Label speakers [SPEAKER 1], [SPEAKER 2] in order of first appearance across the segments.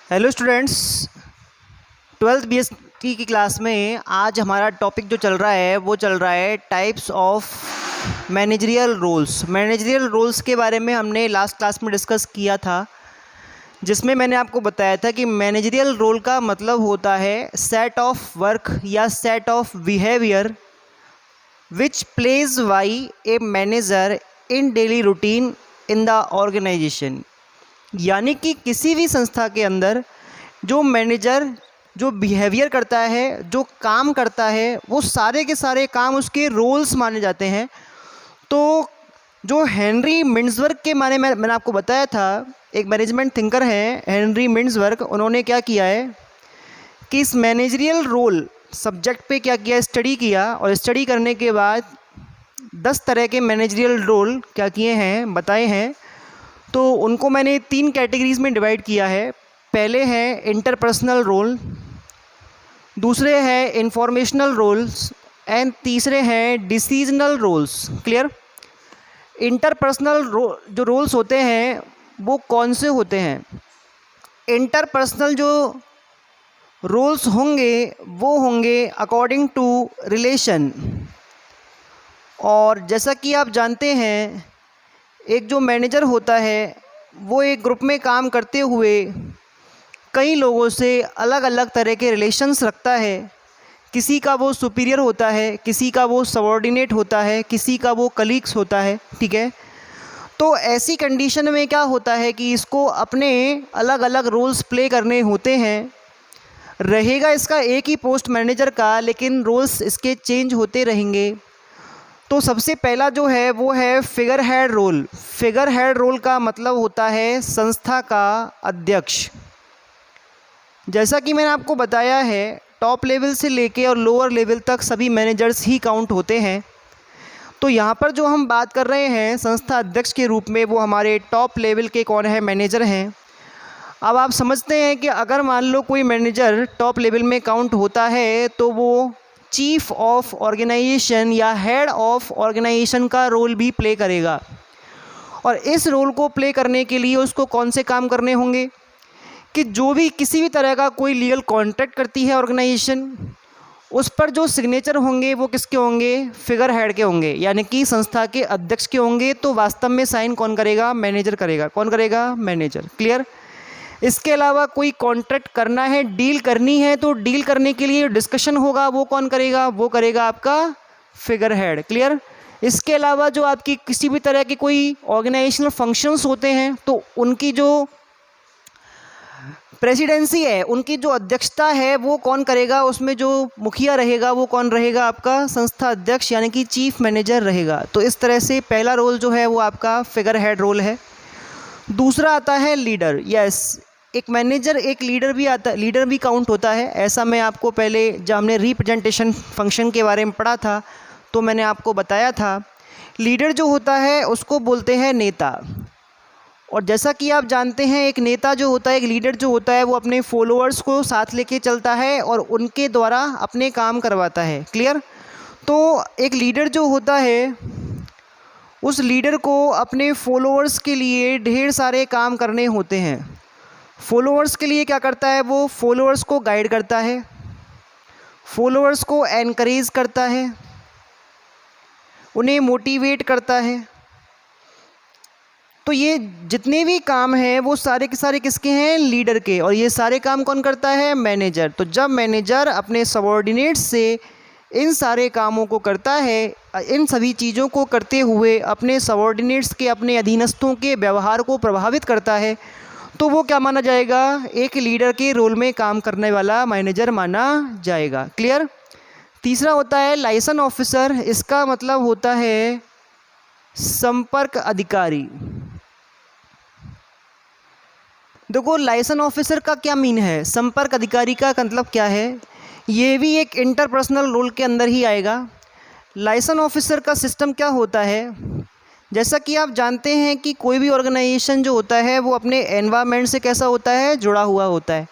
[SPEAKER 1] Hello students, twelfth BSc की class में आज हमारा टॉपिक जो चल रहा है वो चल रहा है types of managerial roles. Managerial roles के बारे में हमने लास्ट क्लास में डिस्कस किया था, जिसमें मैंने आपको बताया था कि मैनेजरियल रोल का मतलब होता है सेट ऑफ वर्क या set of behaviour which plays by a manager in daily routine in the organisation. यानी कि किसी भी संस्था के अंदर जो मैनेजर जो बिहेवियर करता है, जो काम करता है, वो सारे के सारे काम उसके रोल्स माने जाते हैं। तो जो हेनरी मिन्सवर्ग के बारे में मैंने आपको बताया था, एक मैनेजमेंट थिंकर हैं हेनरी मिन्सवर्ग। उन्होंने क्या किया है कि इस मैनेजरियल रोल सब्जेक्ट पे क्या किया, स्टडी किया, और स्टडी करने के बाद 10 तरह के मैनेजरियल रोल क्या किए हैं, बताए हैं। तो उनको मैंने 3 कैटेगरीज़ में डिवाइड किया है। पहले है इंटरपर्सनल रोल, दूसरे हैं इंफॉर्मेशनल रोल्स एंड तीसरे हैं डिसीजनल रोल्स। क्लियर? इंटरपर्सनल जो रोल्स होते हैं वो कौन से होते हैं? इंटरपर्सनल जो रोल्स होंगे वो होंगे अकॉर्डिंग टू रिलेशन। और जैसा कि आप जानते हैं, एक जो मैनेजर होता है वो एक ग्रुप में काम करते हुए कई लोगों से अलग अलग तरह के रिलेशंस रखता है। किसी का वो सुपीरियर होता है, किसी का वो सबॉर्डिनेट होता है, किसी का वो कलीग्स होता है। ठीक है, तो ऐसी कंडीशन में क्या होता है कि इसको अपने अलग अलग रोल्स प्ले करने होते हैं। रहेगा इसका एक ही पोस्ट मैनेजर का, लेकिन रोल्स इसके चेंज होते रहेंगे। तो सबसे पहला जो है वो है figure head role. Figure head role का मतलब होता है संस्था का अध्यक्ष। जैसा कि मैंने आपको बताया है, टॉप लेवल से लेके और लोअर लेवल तक सभी मैनेजर्स ही काउंट होते हैं। तो यहाँ पर जो हम बात कर रहे हैं संस्था अध्यक्ष के रूप में, वो हमारे टॉप लेवल के कौन है, मैनेजर हैं। अब आप समझते हैं कि अगर मान लो कोई मैनेजर टॉप लेवल में काउंट होता है तो वो चीफ ऑफ ऑर्गेनाइजेशन या हेड ऑफ ऑर्गेनाइजेशन का रोल भी प्ले करेगा। और इस रोल को प्ले करने के लिए उसको कौन से काम करने होंगे कि जो भी किसी भी तरह का कोई लीगल कॉन्ट्रैक्ट करती है ऑर्गेनाइजेशन, उस पर जो सिग्नेचर होंगे वो किसके होंगे? फिगर हेड के होंगे, यानी कि संस्था के अध्यक्ष के होंगे। तो वास्तव में साइन कौन करेगा? मैनेजर करेगा। कौन करेगा? मैनेजर। क्लियर? इसके अलावा कोई कॉन्ट्रैक्ट करना है, डील करनी है, तो डील करने के लिए डिस्कशन होगा, वो कौन करेगा? वो करेगा आपका फिगर हेड। क्लियर? इसके अलावा जो आपकी किसी भी तरह के कोई ऑर्गेनाइजेशनल फंक्शंस होते हैं तो उनकी जो प्रेसिडेंसी है, उनकी जो अध्यक्षता है, वो कौन करेगा? उसमें जो मुखिया रहेगा वो कौन रहेगा? आपका संस्था अध्यक्ष, यानी कि चीफ मैनेजर रहेगा। तो इस तरह से पहला रोल जो है वो आपका फिगर हेड रोल है। दूसरा आता है लीडर। यस, एक मैनेजर एक लीडर भी आता, लीडर भी काउंट होता है। ऐसा मैं आपको पहले जब हमने रिप्रेजेंटेशन फंक्शन के बारे में पढ़ा था तो मैंने आपको बताया था। लीडर जो होता है उसको बोलते हैं नेता। और जैसा कि आप जानते हैं, एक नेता जो होता है, एक लीडर जो होता है, वो अपने फॉलोअर्स को साथ लेके चलता है और उनके द्वारा अपने काम करवाता है। क्लियर? तो एक लीडर जो होता है, उस लीडर को अपने फॉलोअर्स के लिए ढेर सारे काम करने होते हैं। फॉलोअर्स के लिए क्या करता है? वो फॉलोअर्स को गाइड करता है, फॉलोअर्स को एनकरेज करता है, उन्हें मोटिवेट करता है। तो ये जितने भी काम हैं वो सारे के सारे किसके हैं? लीडर के। और ये सारे काम कौन करता है? मैनेजर। तो जब मैनेजर अपने सबॉर्डिनेट्स से इन सारे कामों को करता है, इन सभी चीज़ों को करते हुए अपने सबॉर्डिनेट्स के, अपने अधीनस्थों के व्यवहार को प्रभावित करता है, तो वो क्या माना जाएगा? एक लीडर के रोल में काम करने वाला मैनेजर माना जाएगा। क्लियर? तीसरा होता है लाइसेंस ऑफिसर। इसका मतलब होता है संपर्क अधिकारी। देखो, लाइसेंस ऑफिसर का क्या मीन है, संपर्क अधिकारी का मतलब क्या है? ये भी एक इंटरपर्सनल रोल के अंदर ही आएगा। लाइसेंस ऑफिसर का सिस्टम क्या होता है? जैसा कि आप जानते हैं कि कोई भी ऑर्गेनाइजेशन जो होता है वो अपने एनवायरनमेंट से कैसा होता है? जुड़ा हुआ होता है।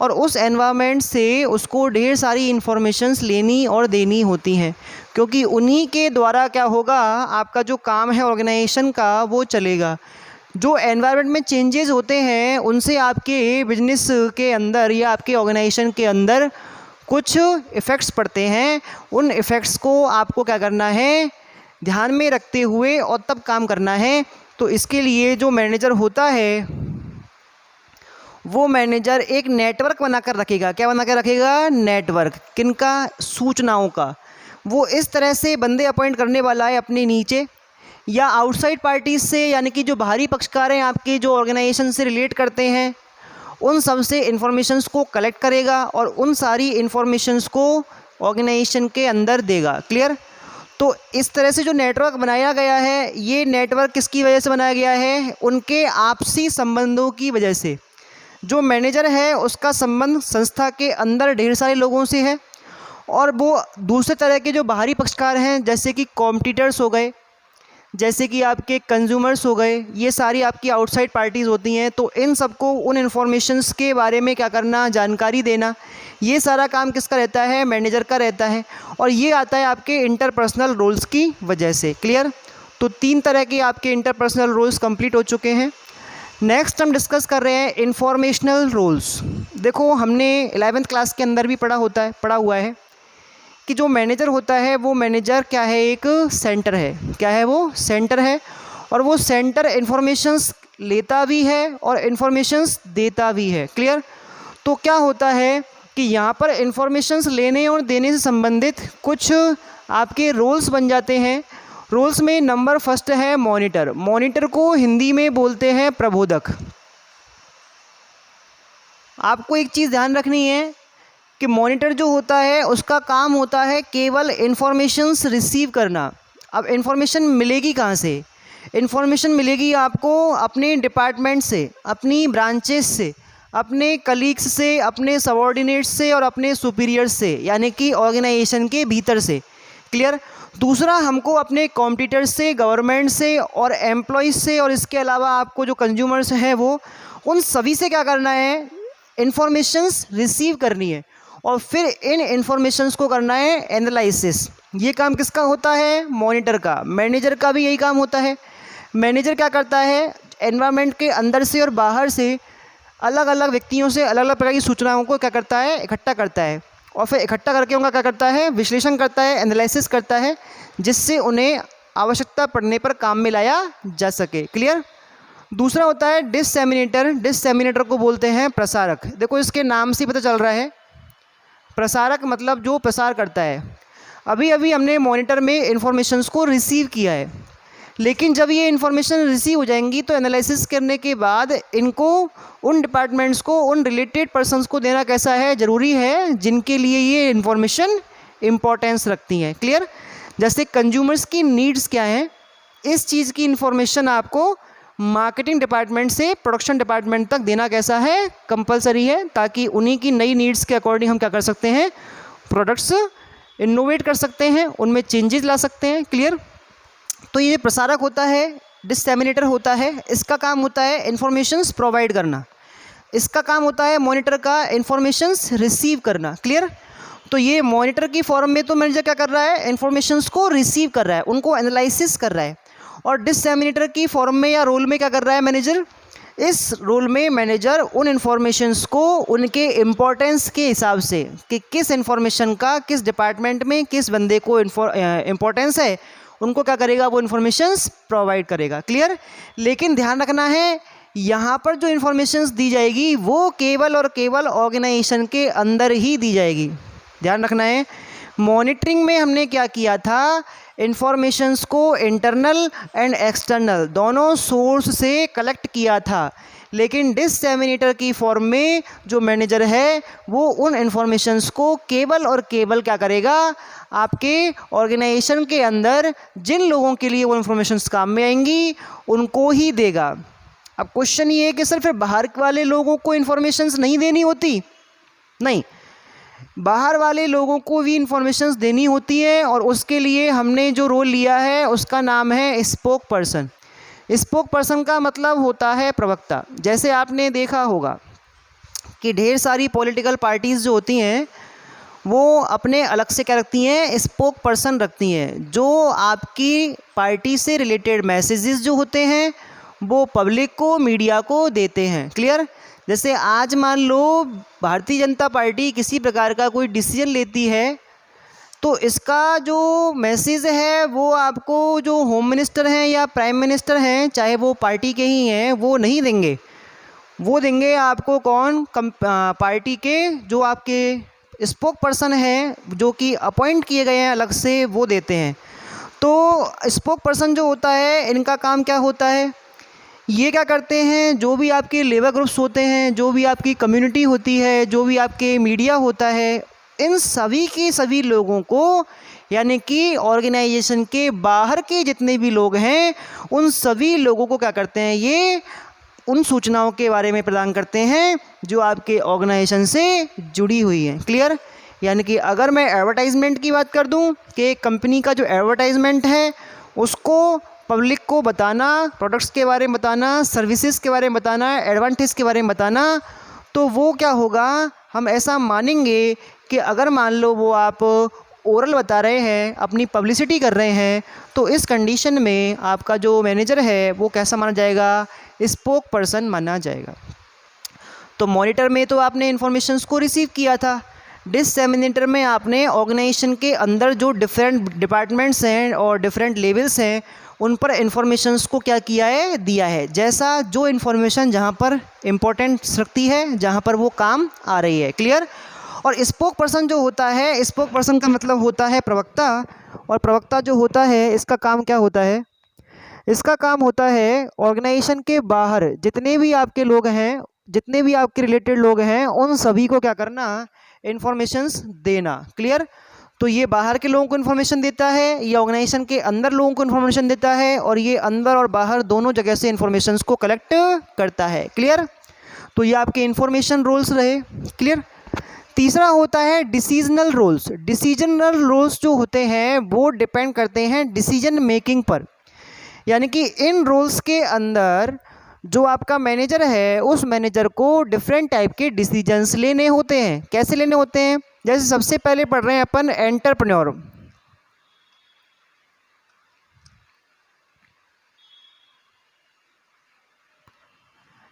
[SPEAKER 1] और उस एनवायरनमेंट से उसको ढेर सारी इन्फॉर्मेशंस लेनी और देनी होती हैं, क्योंकि उन्हीं के द्वारा क्या होगा, आपका जो काम है ऑर्गेनाइजेशन का वो चलेगा। जो एनवायरनमेंट में चेंजेस होते हैं उनसे आपके बिजनेस के अंदर या आपके ऑर्गेनाइजेशन के अंदर कुछ इफ़ेक्ट्स पड़ते हैं। उन इफ़ेक्ट्स को आपको क्या करना है, ध्यान में रखते हुए और तब काम करना है। तो इसके लिए जो मैनेजर होता है वो मैनेजर एक नेटवर्क बनाकर रखेगा। क्या बना कर रखेगा? नेटवर्क। किनका? सूचनाओं का। वो इस तरह से बंदे अपॉइंट करने वाला है अपने नीचे या आउटसाइड पार्टीज से, यानी कि जो बाहरी पक्षकार हैं आपके, जो ऑर्गेनाइजेशन से रिलेट करते हैं, उन सब से इन्फॉर्मेशंस को कलेक्ट करेगा और उन सारी इन्फॉर्मेशंस को ऑर्गेनाइजेशन के अंदर देगा। क्लियर? तो इस तरह से जो नेटवर्क बनाया गया है, ये नेटवर्क किसकी वजह से बनाया गया है? उनके आपसी संबंधों की वजह से। जो मैनेजर है उसका संबंध संस्था के अंदर ढेर सारे लोगों से है और वो दूसरे तरह के जो बाहरी पक्षकार हैं, जैसे कि कॉम्पिटिटर्स हो गए, जैसे कि आपके कंज्यूमर्स हो गए, ये सारी आपकी आउटसाइड पार्टीज़ होती हैं। तो इन सबको उन इन्फॉर्मेशंस के बारे में क्या करना, जानकारी देना, ये सारा काम किसका रहता है? मैनेजर का रहता है। और ये आता है आपके इंटरपर्सनल रोल्स की वजह से। क्लियर? तो 3 तरह के आपके इंटरपर्सनल रोल्स कंप्लीट हो चुके हैं। नेक्स्ट हम डिस्कस कर रहे हैं इंफॉर्मेशनल रोल्स। देखो, हमने 11th क्लास के अंदर भी पढ़ा हुआ है कि जो मैनेजर होता है वो मैनेजर क्या है? एक सेंटर है। क्या है वो? सेंटर है। और वो सेंटर इन्फॉर्मेशंस लेता भी है और इन्फॉर्मेशंस देता भी है। क्लियर? तो क्या होता है कि यहाँ पर इन्फॉर्मेशंस लेने और देने से संबंधित कुछ आपके रोल्स बन जाते हैं। रोल्स में नंबर फर्स्ट है मॉनिटर। मॉनिटर को हिंदी में बोलते हैं प्रबोधक। आपको एक चीज़ ध्यान रखनी है कि मॉनिटर जो होता है उसका काम होता है केवल इन्फॉर्मेशंस रिसीव करना। अब इन्फॉर्मेशन मिलेगी कहाँ से? इन्फॉर्मेशन मिलेगी आपको अपने डिपार्टमेंट से, अपनी ब्रांचेस से, अपने कलीग्स से, अपने सबॉर्डिनेट्स से और अपने सुपीरियर्स से, यानी कि ऑर्गेनाइजेशन के भीतर से। क्लियर? दूसरा, हमको अपने कॉम्पिटिटर्स से, गवर्नमेंट से और एम्प्लॉयज़ से, और इसके अलावा आपको जो कंज्यूमर्स हैं वो, उन सभी से क्या करना है? इन्फॉर्मेशंस रिसीव करनी है और फिर इन इन्फॉर्मेशंस को करना है एनालिसिस। ये काम किसका होता है? मॉनिटर का। मैनेजर का भी यही काम होता है। मैनेजर क्या करता है? एनवायरनमेंट के अंदर से और बाहर से अलग अलग व्यक्तियों से अलग अलग प्रकार की सूचनाओं को क्या करता है? इकट्ठा करता है और फिर इकट्ठा करके उनका क्या करता है? विश्लेषण करता है, एनालिसिस करता है, जिससे उन्हें आवश्यकता पड़ने पर काम में लाया जा सके। क्लियर? दूसरा होता है डिससेमिनेटर। डिससेमिनेटर को बोलते हैं प्रसारक। देखो, इसके नाम से पता चल रहा है, प्रसारक मतलब जो प्रसार करता है। अभी अभी हमने मॉनिटर में इन्फॉर्मेशंस को रिसीव किया है, लेकिन जब ये इन्फॉर्मेशन रिसीव हो जाएंगी तो एनालिसिस करने के बाद इनको उन डिपार्टमेंट्स को, उन रिलेटेड पर्सन्स को देना कैसा है? ज़रूरी है, जिनके लिए ये इन्फॉर्मेशन इम्पोर्टेंस रखती हैं। क्लियर? जैसे कंज्यूमर्स की नीड्स क्या हैं, इस चीज़ की इन्फॉर्मेशन आपको मार्केटिंग डिपार्टमेंट से प्रोडक्शन डिपार्टमेंट तक देना कैसा है? कंपलसरी है, ताकि उन्हीं की नई नीड्स के अकॉर्डिंग हम क्या कर सकते हैं? प्रोडक्ट्स इनोवेट कर सकते हैं, उनमें चेंजेस ला सकते हैं। क्लियर? तो ये प्रसारक होता है, डिससेमिनेटर होता है। इसका काम होता है इन्फॉर्मेशंस प्रोवाइड करना। इसका काम होता है मॉनिटर का इन्फॉर्मेशंस रिसीव करना। क्लियर? तो ये मॉनिटर की फॉर्म में तो मैनेजर क्या कर रहा है? इन्फॉर्मेशंस को रिसीव कर रहा है, उनको एनालिसिस कर रहा है। और डिससेमिनेटर की फॉर्म में या रोल में क्या कर रहा है मैनेजर? इस रोल में मैनेजर उन इन्फॉर्मेशंस को उनके इम्पोर्टेंस के हिसाब से, कि किस इन्फॉर्मेशन का किस डिपार्टमेंट में किस बंदे को इम्पोर्टेंस है, उनको क्या करेगा? वो इन्फॉर्मेशंस प्रोवाइड करेगा। क्लियर? लेकिन ध्यान रखना है, यहाँ पर जो इन्फॉर्मेशंस दी जाएगी वो केवल और केवल ऑर्गेनाइजेशन के अंदर ही दी जाएगी। ध्यान रखना है। मॉनिटरिंग में हमने क्या किया था? इन्फॉर्मेशंस को इंटरनल एंड एक्सटर्नल दोनों सोर्स से कलेक्ट किया था, लेकिन डिससेमिनेटर की फॉर्म में जो मैनेजर है वो उन इन्फॉर्मेशंस को केवल और केवल क्या करेगा? आपके ऑर्गेनाइजेशन के अंदर जिन लोगों के लिए वो इन्फॉर्मेशंस काम में आएंगी उनको ही देगा। अब क्वेश्चन ये है कि सर फिर बाहर वाले लोगों को इन्फॉर्मेशंस नहीं देनी होती? नहीं, बाहर वाले लोगों को भी इन्फॉर्मेशंस देनी होती है और उसके लिए हमने जो रोल लिया है उसका नाम है स्पोक पर्सन। स्पोक पर्सन का मतलब होता है प्रवक्ता। जैसे आपने देखा होगा कि ढेर सारी पॉलिटिकल पार्टीज़ जो होती हैं वो अपने अलग से क्या रखती हैं? स्पोक पर्सन रखती हैं, जो आपकी पार्टी से रिलेटेड मैसेजेस जो होते हैं वो पब्लिक को, मीडिया को देते हैं। क्लियर? जैसे आज मान लो भारतीय जनता पार्टी किसी प्रकार का कोई डिसीजन लेती है, तो इसका जो मैसेज है वो आपको जो होम मिनिस्टर हैं या प्राइम मिनिस्टर हैं, चाहे वो पार्टी के ही हैं, वो नहीं देंगे। वो देंगे आपको कौन? पार्टी के जो आपके स्पोक पर्सन हैं, जो कि अपॉइंट किए गए हैं अलग से, वो देते हैं। तो स्पोक पर्सन जो होता है, इनका काम क्या होता है? ये क्या करते हैं, जो भी आपके लेबर ग्रुप्स होते हैं, जो भी आपकी कम्युनिटी होती है, जो भी आपके मीडिया होता है, इन सभी के सभी लोगों को, यानी कि ऑर्गेनाइजेशन के बाहर के जितने भी लोग हैं, उन सभी लोगों को क्या करते हैं, ये उन सूचनाओं के बारे में प्रदान करते हैं जो आपके ऑर्गेनाइजेशन से जुड़ी हुई हैं। क्लियर? यानी कि अगर मैं एडवर्टाइजमेंट की बात कर दूं कि एक कंपनी का जो एडवर्टाइजमेंट है उसको पब्लिक को बताना, प्रोडक्ट्स के बारे में बताना, सर्विसेज के बारे में बताना, एडवांटेज के बारे में बताना, तो वो क्या होगा, हम ऐसा मानेंगे कि अगर मान लो वो आप ओरल बता रहे हैं, अपनी पब्लिसिटी कर रहे हैं, तो इस कंडीशन में आपका जो मैनेजर है वो कैसा माना जाएगा? स्पोक पर्सन माना जाएगा। तो मॉनिटर में तो आपने इन्फॉर्मेशंस को रिसीव किया था, डिससेमिनेटर में आपने ऑर्गेनाइजेशन के अंदर जो डिफरेंट डिपार्टमेंट्स हैं और डिफरेंट लेवल्स हैं उन पर इन्फॉर्मेशंस को क्या किया है? दिया है। जैसा जो इन्फॉर्मेशन जहाँ पर इम्पोर्टेंस रखती है, जहाँ पर वो काम आ रही है। क्लियर? और स्पोक पर्सन जो होता है, स्पोक पर्सन का मतलब होता है प्रवक्ता, और प्रवक्ता जो होता है इसका काम क्या होता है? इसका काम होता है ऑर्गेनाइजेशन के बाहर जितने भी आपके लोग हैं, जितने भी आपके रिलेटेड लोग हैं, उन सभी को क्या करना? इन्फॉर्मेशंस देना। क्लियर? तो ये बाहर के लोगों को इन्फॉर्मेशन देता है, ये ऑर्गेनाइजेशन के अंदर लोगों को इन्फॉर्मेशन देता है, और ये अंदर और बाहर दोनों जगह से इन्फॉर्मेशंस को कलेक्ट करता है। क्लियर? तो ये आपके इन्फॉर्मेशन रोल्स रहे। क्लियर? तीसरा होता है डिसीजनल रोल्स। डिसीजनल रोल्स जो होते हैं वो डिपेंड करते हैं डिसीजन मेकिंग पर, यानी कि इन रोल्स के अंदर जो आपका मैनेजर है, उस मैनेजर को डिफरेंट टाइप के डिसीजंस लेने होते हैं। कैसे लेने होते हैं? जैसे सबसे पहले पढ़ रहे हैं अपन एंटरप्रेन्योर।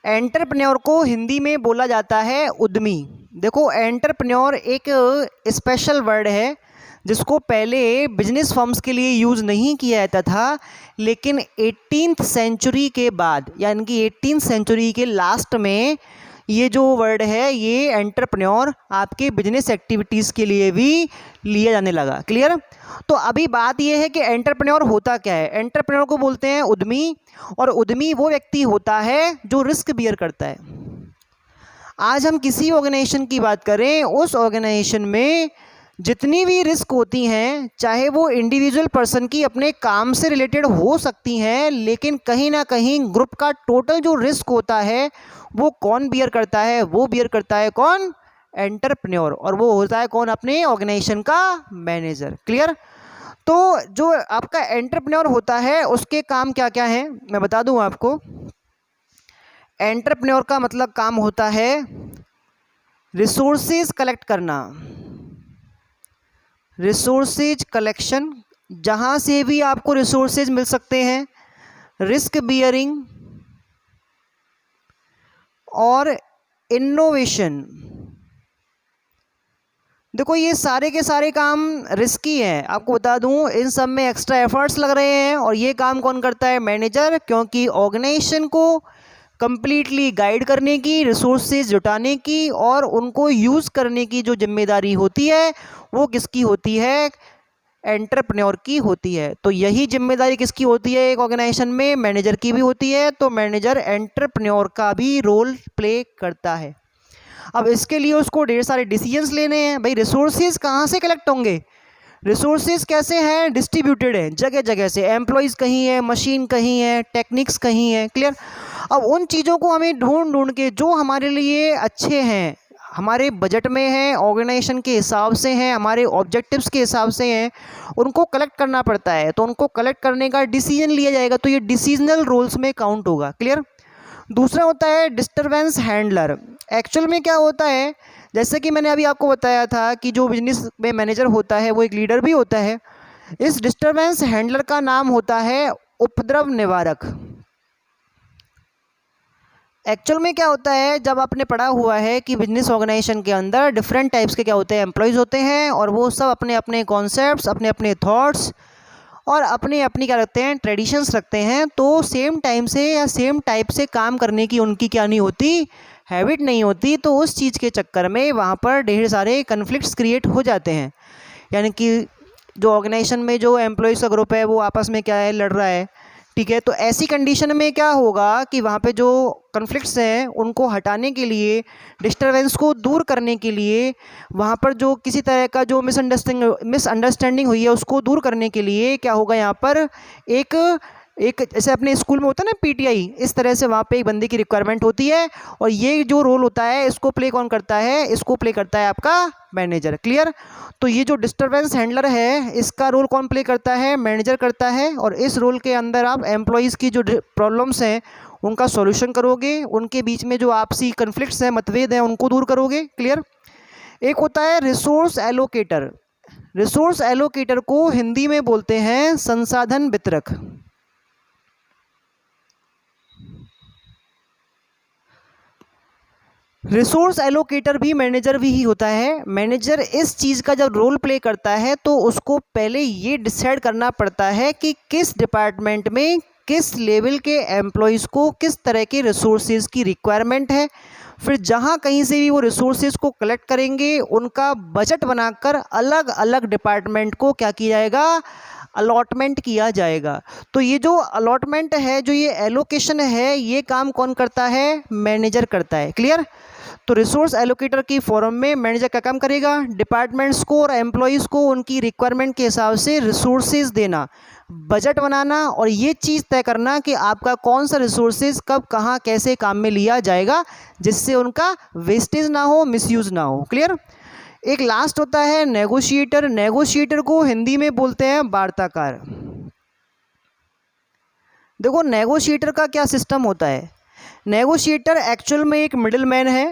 [SPEAKER 1] एंटरप्रेन्योर को हिंदी में बोला जाता है उद्यमी। देखो, एंटरप्रेन्योर एक स्पेशल वर्ड है जिसको पहले बिजनेस फर्म्स के लिए यूज़ नहीं किया जाता था, लेकिन 18th सेंचुरी के बाद, यानी कि 18th सेंचुरी के लास्ट में ये जो वर्ड है, ये एंटरप्रेन्योर आपके बिजनेस एक्टिविटीज़ के लिए भी लिया जाने लगा। क्लियर? तो अभी बात ये है कि एंटरप्रेन्योर होता क्या है। एंटरप्रेन्योर को बोलते हैं उद्यमी, और उद्यमी वो व्यक्ति होता है जो रिस्क बियर करता है। आज हम किसी ऑर्गेनाइजेशन की बात करें, उस ऑर्गेनाइजेशन में जितनी भी रिस्क होती हैं, चाहे वो इंडिविजुअल पर्सन की अपने काम से रिलेटेड हो सकती हैं, लेकिन कहीं ना कहीं ग्रुप का टोटल जो रिस्क होता है वो कौन बियर करता है? वो बियर करता है कौन? एंटरप्रेन्योर। और वो होता है कौन? अपने ऑर्गेनाइजेशन का मैनेजर। क्लियर? तो जो आपका एंटरप्रेन्योर होता है उसके काम क्या क्या हैं, मैं बता दूं आपको। एंटरप्रेन्योर का मतलब काम होता है रिसोर्सेज कलेक्ट करना, रिसोर्सेज कलेक्शन, जहाँ से भी आपको रिसोर्सेज मिल सकते हैं, रिस्क बियरिंग और इनोवेशन। देखो, ये सारे के सारे काम रिस्की हैं, आपको बता दूं, इन सब में एक्स्ट्रा एफर्ट्स लग रहे हैं, और ये काम कौन करता है? मैनेजर। क्योंकि ऑर्गेनाइजेशन को कंप्लीटली गाइड करने की, रिसोर्सेज जुटाने की और उनको यूज़ करने की जो जिम्मेदारी होती है वो किसकी होती है? एंटरप्रेन्योर की होती है। तो यही जिम्मेदारी किसकी होती है एक ऑर्गेनाइजेशन में? मैनेजर की भी होती है। तो मैनेजर एंटरप्रेन्योर का भी रोल प्ले करता है। अब इसके लिए उसको ढेर सारे डिसीजंस लेने हैं। भाई, रिसोर्सेज कहाँ से कलेक्ट होंगे? रिसोर्सेज कैसे हैं? डिस्ट्रीब्यूटेड हैं जगह जगह से। एम्प्लॉयज़ कहीं है, मशीन कहीं है, टेक्निक्स कहीं है। क्लियर? अब उन चीज़ों को हमें ढूंढ ढूंढ के जो हमारे लिए अच्छे हैं, हमारे बजट में हैं, ऑर्गेनाइजेशन के हिसाब से हैं, हमारे ऑब्जेक्टिव्स के हिसाब से हैं, उनको कलेक्ट करना पड़ता है। तो उनको कलेक्ट करने का डिसीजन लिया जाएगा, तो ये डिसीजनल रोल्स में काउंट होगा। क्लियर? दूसरा होता है डिस्टर्बेंस हैंडलर। एक्चुअल में क्या होता है, जैसे कि मैंने अभी आपको बताया था कि जो बिजनेस में मैनेजर होता है वो एक लीडर भी होता है। इस डिस्टर्बेंस हैंडलर का नाम होता है उपद्रव निवारक। एक्चुअल में क्या होता है, जब आपने पढ़ा हुआ है कि बिजनेस ऑर्गेनाइजेशन के अंदर डिफरेंट टाइप्स के क्या होते हैं, एम्प्लॉयज़ होते हैं, और वो सब अपने अपने कॉन्सेप्ट्स, अपने अपने थॉट्स और अपनी अपनी क्या रखते हैं, ट्रेडिशंस रखते हैं। तो सेम टाइम से या सेम टाइप से काम करने की उनकी क्या नहीं होती, हैबिट नहीं होती। तो उस चीज़ के चक्कर में वहाँ पर ढेर सारे कन्फ्लिक्ट्स क्रिएट हो जाते हैं। यानी कि जो ऑर्गेनाइजेशन में जो एम्प्लॉयज़ का ग्रुप है वो आपस में क्या है, लड़ रहा है, ठीक है। तो ऐसी कंडीशन में क्या होगा कि वहाँ पे जो कन्फ्लिक्ट्स हैं उनको हटाने के लिए, डिस्टर्बेंस को दूर करने के लिए, वहाँ पर जो किसी तरह का जो मिसअंडरस्टैंडिंग हुई है उसको दूर करने के लिए क्या होगा, यहाँ पर एक एक जैसे अपने स्कूल में होता है ना पीटीआई, इस तरह से वहाँ पे एक बंदे की रिक्वायरमेंट होती है। और ये जो रोल होता है इसको प्ले कौन करता है, इसको प्ले करता है आपका मैनेजर। क्लियर। तो ये जो डिस्टर्बेंस हैंडलर है इसका रोल कौन प्ले करता है, मैनेजर करता है। और इस रोल के अंदर आप एम्प्लॉयज़ की जो प्रॉब्लम्स हैं उनका सॉल्यूशन करोगे, उनके बीच में जो आपसी कन्फ्लिक्ट्स हैं, मतभेद हैं, उनको दूर करोगे। क्लियर। एक होता है रिसोर्स एलोकेटर। रिसोर्स एलोकेटर को हिंदी में बोलते हैं संसाधन वितरक। रिसोर्स एलोकेटर भी मैनेजर भी ही होता है। मैनेजर इस चीज़ का जब रोल प्ले करता है तो उसको पहले ये डिसाइड करना पड़ता है कि किस डिपार्टमेंट में किस लेवल के एम्प्लॉयज़ को किस तरह के रिसोर्सेज की रिक्वायरमेंट है। फिर जहाँ कहीं से भी वो रिसोर्सेज को कलेक्ट करेंगे उनका बजट बनाकर अलग अलग डिपार्टमेंट को क्या किया जाएगा, अलॉटमेंट किया जाएगा। तो ये जो अलॉटमेंट है, जो ये एलोकेशन है, ये काम कौन करता है, मैनेजर करता है। क्लियर। तो रिसोर्स एलोकेटर की फॉर्म में मैनेजर क्या काम करेगा, डिपार्टमेंट्स को और एम्प्लॉयज़ को उनकी रिक्वायरमेंट के हिसाब से रिसोर्सेज देना, बजट बनाना और ये चीज़ तय करना कि आपका कौन सा रिसोर्सेज कब कहाँ कैसे काम में लिया जाएगा, जिससे उनका वेस्टेज ना हो, मिसयूज़ ना हो। क्लियर। एक लास्ट होता है नेगोशिएटर। नेगोशिएटर को हिंदी में बोलते हैं वार्ताकार। देखो नेगोशिएटर का क्या सिस्टम होता है। नेगोशिएटर एक्चुअल में एक मिडिल मैन है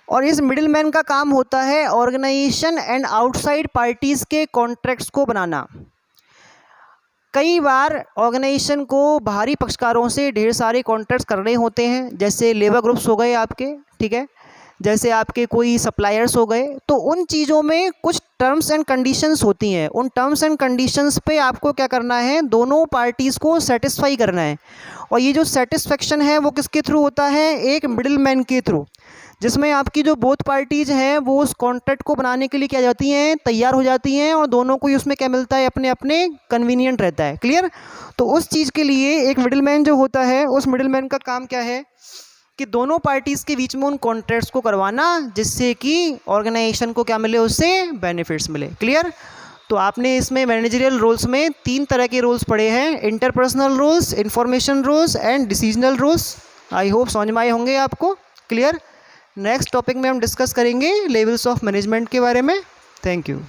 [SPEAKER 1] और इस मिडिल मैन का काम होता है ऑर्गेनाइजेशन एंड आउटसाइड पार्टीज़ के कॉन्ट्रैक्ट्स को बनाना। कई बार ऑर्गेनाइजेशन को बाहरी पक्षकारों से ढेर सारे कॉन्ट्रैक्ट्स करने होते हैं, जैसे लेबर ग्रुप्स हो गए आपके, ठीक है, जैसे आपके कोई सप्लायर्स हो गए। तो उन चीज़ों में कुछ टर्म्स एंड कंडीशंस होती हैं। उन टर्म्स एंड कंडीशंस पे आपको क्या करना है, दोनों पार्टीज़ को सेटिस्फाई करना है। और ये जो सेटिस्फेक्शन है वो किसके थ्रू होता है, एक मिडिल मैन के थ्रू, जिसमें आपकी जो बोथ पार्टीज़ हैं वो उस कॉन्ट्रैक्ट को बनाने के लिए क्या जाती हैं, तैयार हो जाती हैं और दोनों को ही उसमें क्या मिलता है, अपने अपने कन्वीनियंट रहता है। क्लियर। तो उस चीज़ के लिए एक मिडिल मैन जो होता है, उस मिडिल मैन का काम क्या है कि दोनों पार्टीज़ के बीच में उन कॉन्ट्रैक्ट्स को करवाना, जिससे कि ऑर्गेनाइजेशन को क्या मिले, उससे बेनिफिट्स मिले। क्लियर। तो आपने इसमें मैनेजरियल रोल्स में 3 तरह के रोल्स पढ़े हैं, interpersonal roles, information roles and decisional roles. I hope समझ में आए होंगे आपको। क्लियर। नेक्स्ट टॉपिक में हम डिस्कस करेंगे लेवल्स ऑफ मैनेजमेंट के बारे में। Thank you.